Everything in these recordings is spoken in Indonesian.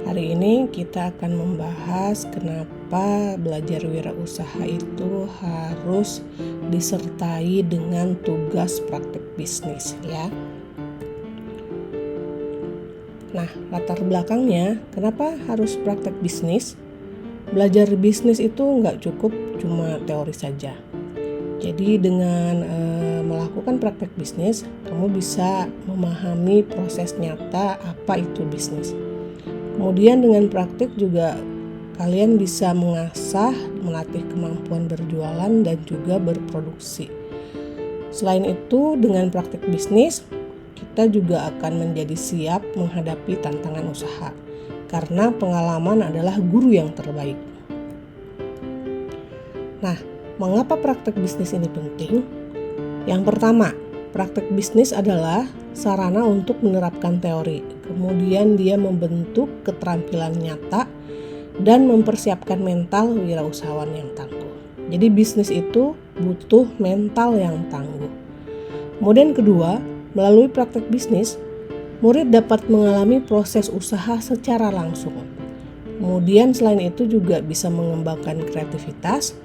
Hari ini kita akan membahas kenapa belajar wirausaha itu harus disertai dengan tugas praktik bisnis ya. Nah, latar belakangnya kenapa harus praktek bisnis? Belajar bisnis itu nggak cukup cuma teori saja. Jadi dengan melakukan praktek bisnis, kamu bisa memahami proses nyata apa itu bisnis. Kemudian dengan praktik juga kalian bisa mengasah, melatih kemampuan berjualan dan juga berproduksi. Selain itu, dengan praktik bisnis, kita juga akan menjadi siap menghadapi tantangan usaha. Karena pengalaman adalah guru yang terbaik. Nah, mengapa praktik bisnis ini penting? Yang pertama, praktik bisnis adalah sarana untuk menerapkan teori. Kemudian dia membentuk keterampilan nyata dan mempersiapkan mental wirausahawan yang tangguh. Jadi bisnis itu butuh mental yang tangguh. Kemudian kedua, melalui praktik bisnis, murid dapat mengalami proses usaha secara langsung. Kemudian selain itu juga bisa mengembangkan kreativitas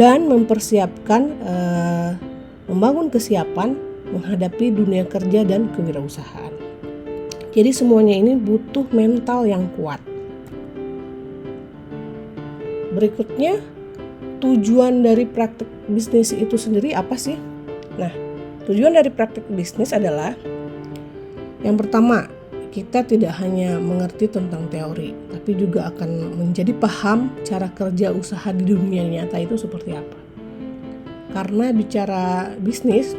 dan membangun kesiapan menghadapi dunia kerja dan kewirausahaan. Jadi semuanya ini butuh mental yang kuat. Berikutnya, tujuan dari praktik bisnis itu sendiri apa sih? Nah, tujuan dari praktik bisnis adalah yang pertama, kita tidak hanya mengerti tentang teori, tapi juga akan menjadi paham cara kerja usaha di dunia nyata itu seperti apa. Karena bicara bisnis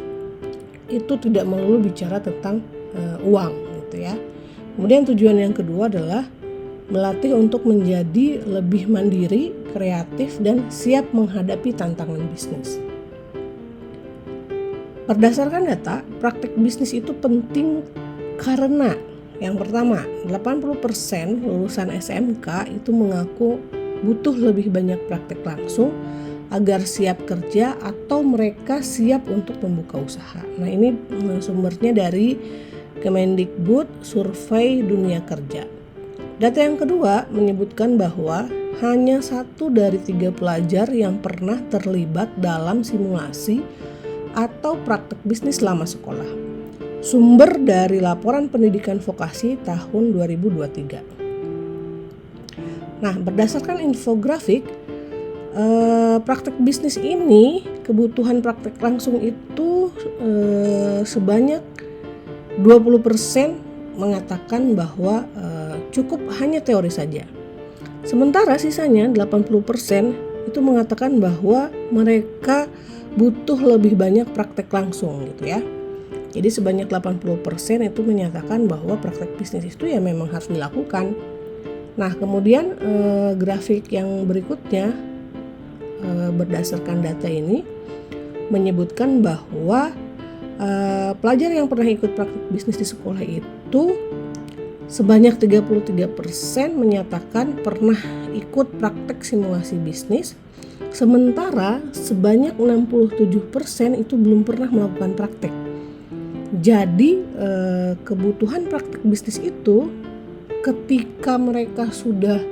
itu tidak melulu bicara tentang uang gitu ya. Kemudian tujuan yang kedua adalah melatih untuk menjadi lebih mandiri, kreatif dan siap menghadapi tantangan bisnis. Berdasarkan data, praktik bisnis itu penting karena yang pertama, 80% lulusan SMK itu mengaku butuh lebih banyak praktik langsung agar siap kerja atau mereka siap untuk membuka usaha. Nah, ini sumbernya dari Kemendikbud Survei Dunia Kerja. Data yang kedua menyebutkan bahwa hanya 1 dari 3 pelajar yang pernah terlibat dalam simulasi atau praktik bisnis selama sekolah. Sumber dari Laporan Pendidikan Vokasi tahun 2023. Nah, berdasarkan infografik, praktik bisnis ini kebutuhan praktik langsung itu sebanyak 20% mengatakan bahwa cukup hanya teori saja. Sementara sisanya 80% itu mengatakan bahwa mereka butuh lebih banyak praktik langsung gitu ya. Jadi sebanyak 80% itu menyatakan bahwa praktik bisnis itu ya memang harus dilakukan. Nah, kemudian grafik yang berikutnya berdasarkan data ini menyebutkan bahwa pelajar yang pernah ikut praktik bisnis di sekolah itu sebanyak 33% menyatakan pernah ikut praktik simulasi bisnis, sementara sebanyak 67% itu belum pernah melakukan praktik. Jadi kebutuhan praktik bisnis itu ketika mereka sudah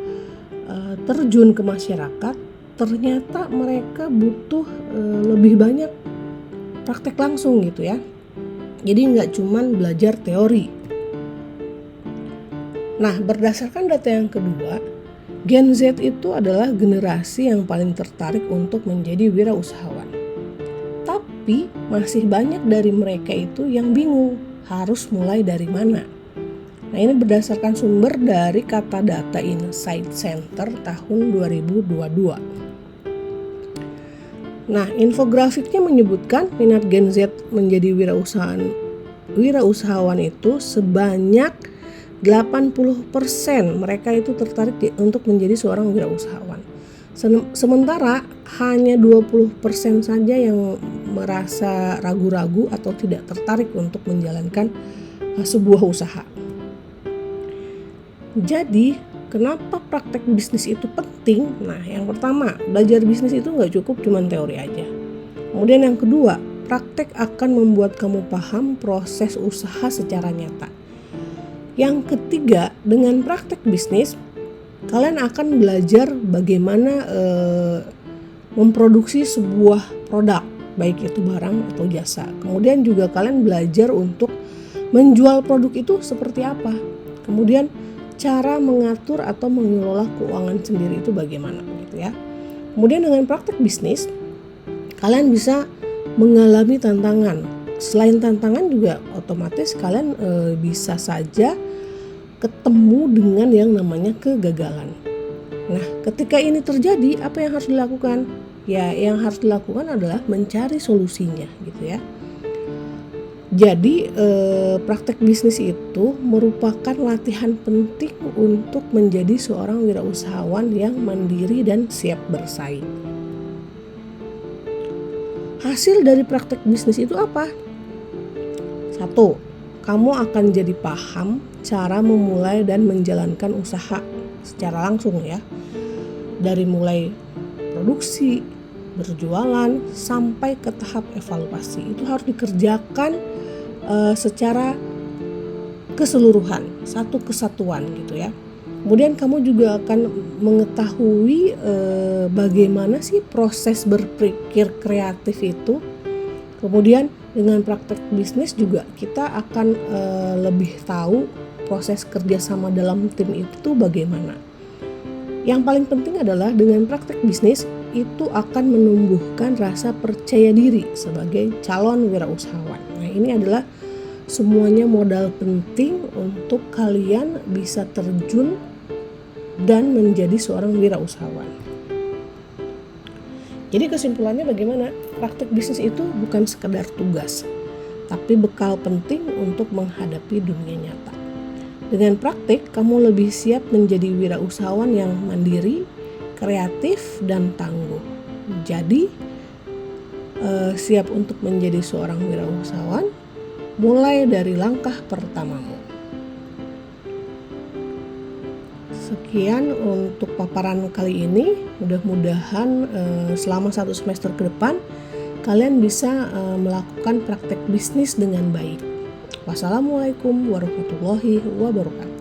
terjun ke masyarakat, ternyata mereka butuh lebih banyak praktek langsung gitu ya. Jadi nggak cuman belajar teori. Nah, berdasarkan data yang kedua, Gen Z itu adalah generasi yang paling tertarik untuk menjadi wirausahawan. Tapi masih banyak dari mereka itu yang bingung harus mulai dari mana. Nah, ini berdasarkan sumber dari Kata Data Insight Center tahun 2022. Nah, infografiknya menyebutkan minat Gen Z menjadi wirausahawan itu sebanyak 80% mereka itu tertarik untuk menjadi seorang wirausahawan. Sementara hanya 20% saja yang merasa ragu-ragu atau tidak tertarik untuk menjalankan sebuah usaha. Jadi, kenapa praktek bisnis itu penting? Nah, yang pertama, belajar bisnis itu nggak cukup cuma teori aja. Kemudian yang kedua, praktek akan membuat kamu paham proses usaha secara nyata. Yang ketiga, dengan praktek bisnis kalian akan belajar bagaimana memproduksi sebuah produk, baik itu barang atau jasa. Kemudian juga kalian belajar untuk menjual produk itu seperti apa. Kemudian cara mengatur atau mengelola keuangan sendiri itu bagaimana gitu ya. Kemudian dengan praktek bisnis kalian bisa mengalami tantangan. Selain tantangan juga otomatis kalian bisa saja ketemu dengan yang namanya kegagalan. Nah, ketika ini terjadi, apa yang harus dilakukan? Ya, yang harus dilakukan adalah mencari solusinya gitu ya. Jadi praktek bisnis itu merupakan latihan penting untuk menjadi seorang wirausahawan yang mandiri dan siap bersaing. Hasil dari praktek bisnis itu apa? 1. Kamu akan jadi paham cara memulai dan menjalankan usaha secara langsung ya. Dari mulai produksi, berjualan, sampai ke tahap evaluasi. Itu harus dikerjakan secara keseluruhan, satu kesatuan gitu ya. Kemudian kamu juga akan mengetahui bagaimana sih proses berpikir kreatif itu. Kemudian dengan praktek bisnis juga kita akan lebih tahu proses kerjasama dalam tim itu bagaimana. Yang paling penting adalah dengan praktek bisnis itu akan menumbuhkan rasa percaya diri sebagai calon wirausahawan. Nah, ini adalah semuanya modal penting untuk kalian bisa terjun dan menjadi seorang wirausahawan. Jadi kesimpulannya bagaimana? Praktek bisnis itu bukan sekedar tugas, tapi bekal penting untuk menghadapi dunia nyata. Dengan praktik, kamu lebih siap menjadi wirausahawan yang mandiri, kreatif, dan tangguh. Jadi, siap untuk menjadi seorang wirausahawan, mulai dari langkah pertamamu. Sekian untuk paparan kali ini. Mudah-mudahan selama 1 semester ke depan, kalian bisa melakukan praktek bisnis dengan baik. Wassalamualaikum warahmatullahi wabarakatuh.